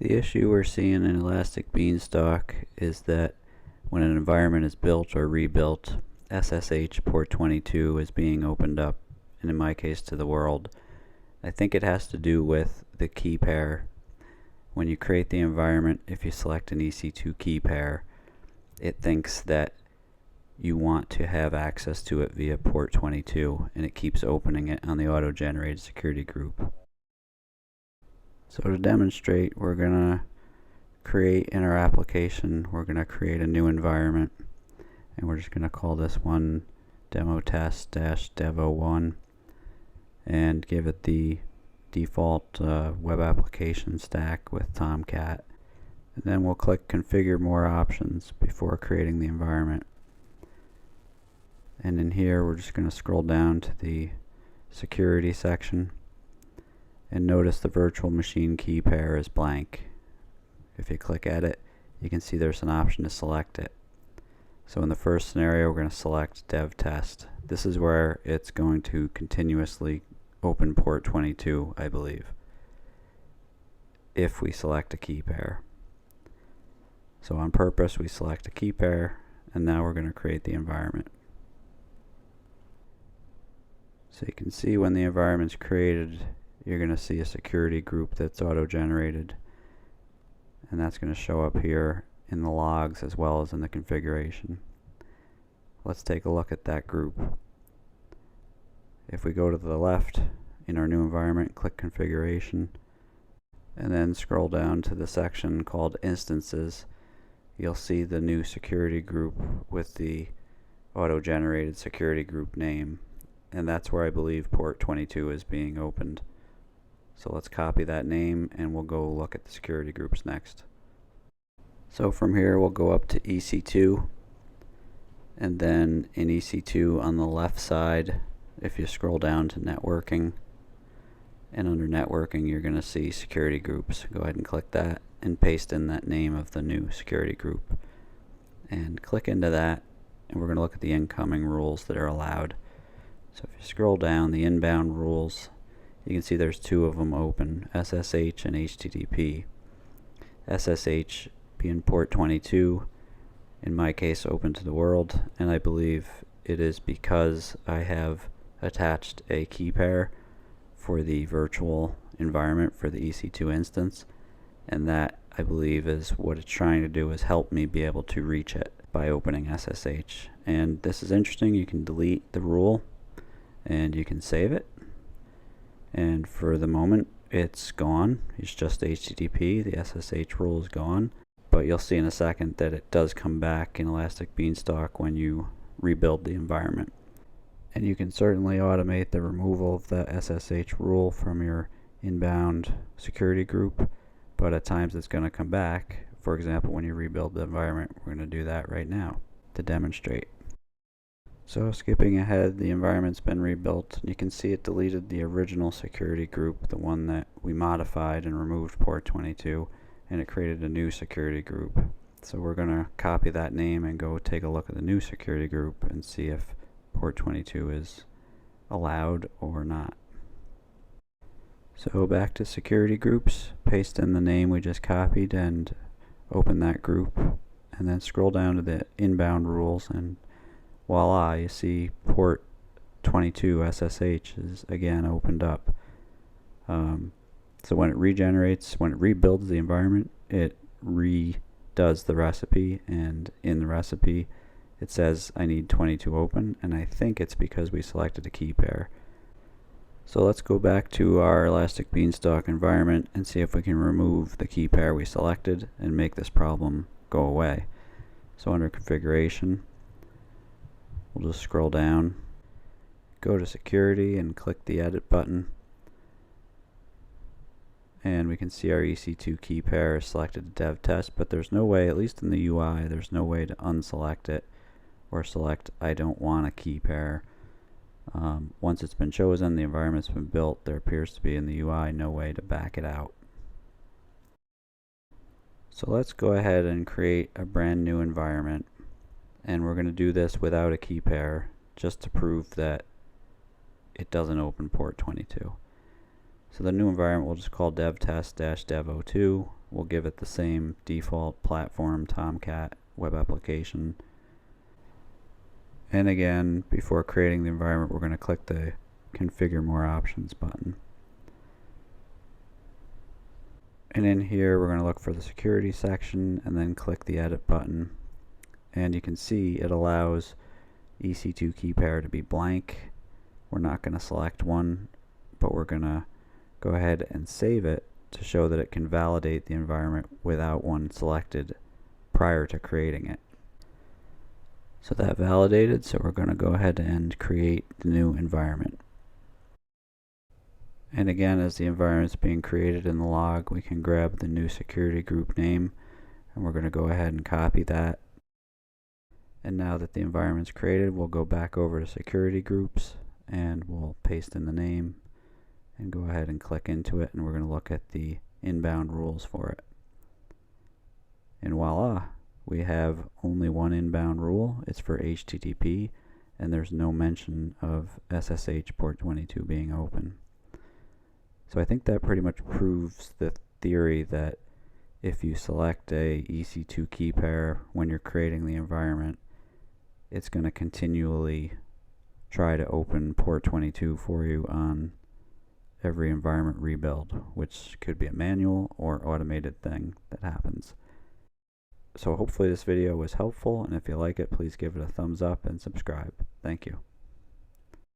The issue we're seeing in ElasticBeanstalk is that when an environment is built or rebuilt, SSH port 22 is being opened up, and in my case to the world. I think it has to do with the key pair. When you create the environment, if you select an EC2 key pair, it thinks that you want to have access to it via port 22, and it keeps opening it on the auto-generated security group. So to demonstrate, we're going to create in our application, we're going to create a new environment, and we're just going to call this one demo test-dev01 and give it the default web application stack with Tomcat. And then we'll click configure more options before creating the environment. And in here we're just going to scroll down to the security section and notice the virtual machine key pair is blank. If you click edit, you can see there's an option to select it. So in the first scenario, we're going to select dev test. This is where it's going to continuously open port 22, I believe, if we select a key pair. So on purpose we select a key pair, and now we're going to create the environment. So you can see when the environment's created, you're going to see a security group that's auto-generated, and that's going to show up here in the logs as well as in the configuration. Let's take a look at that group. If we go to the left in our new environment, click configuration, and then scroll down to the section called instances, you'll see the new security group with the auto-generated security group name, and that's where I believe port 22 is being opened. So let's copy that name and we'll go look at the security groups next. So from here we'll go up to EC2, and then in EC2 on the left side, if you scroll down to networking, and under networking you're going to see security groups. Go ahead and click that and paste in that name of the new security group and click into that, and we're going to look at the incoming rules that are allowed. So if you scroll down, the inbound rules, you can see there's two of them open, SSH and HTTP. SSH being port 22, in my case open to the world, and I believe it is because I have attached a key pair for the virtual environment for the EC2 instance, and that I believe is what it's trying to do, is help me be able to reach it by opening SSH. And this is interesting, you can delete the rule and you can save it, and for the moment it's gone. It's just HTTP, the SSH rule is gone, but you'll see in a second that it does come back in ElasticBeanstalk when you rebuild the environment. And you can certainly automate the removal of the SSH rule from your inbound security group, but at times it's going to come back. For example, when you rebuild the environment, we're going to do that right now to demonstrate. So skipping ahead, the environment's been rebuilt. You can see it deleted the original security group, the one that we modified and removed port 22, and it created a new security group. So we're going to copy that name and go take a look at the new security group and see if port 22 is allowed or not. So back to security groups, paste in the name we just copied and open that group, and then scroll down to the inbound rules, and voila, you see port 22 SSH is again opened up. So when it regenerates, when it rebuilds the environment, it redoes the recipe, and in the recipe it says I need 22 open, and I think it's because we selected a key pair. So let's go back to our ElasticBeanstalk environment and see if we can remove the key pair we selected and make this problem go away. So under configuration, we'll just scroll down, go to security and click the edit button, and we can see our EC2 key pair is selected to dev test, but there's no way, at least in the UI, there's no way to unselect it or select I don't want a key pair. Once it's been chosen, the environment's been built, there appears to be in the UI no way to back it out. So let's go ahead and create a brand new environment, and we're going to do this without a key pair just to prove that it doesn't open port 22. So the new environment we'll just call dev test-dev02. we'll give it the same default platform Tomcat web application. And again, before creating the environment, we're going to click the Configure More Options button. And in here, we're going to look for the security section and then click the Edit button. And you can see it allows EC2 key pair to be blank. We're not going to select one, but we're going to go ahead and save it to show that it can validate the environment without one selected prior to creating it. So that validated, so we're going to go ahead and create the new environment. And again, as the environment is being created in the log, we can grab the new security group name, and we're going to go ahead and copy that. And now that the environment's created, we'll go back over to security groups, and we'll paste in the name, and go ahead and click into it, and we're going to look at the inbound rules for it. And voila, we have only one inbound rule. It's for HTTP, and there's no mention of SSH port 22 being open. So I think that pretty much proves the theory that if you select a EC2 key pair when you're creating the environment, it's going to continually try to open port 22 for you on every environment rebuild, which could be a manual or automated thing that happens. So hopefully this video was helpful, and if you like it, please give it a thumbs up and subscribe. Thank you.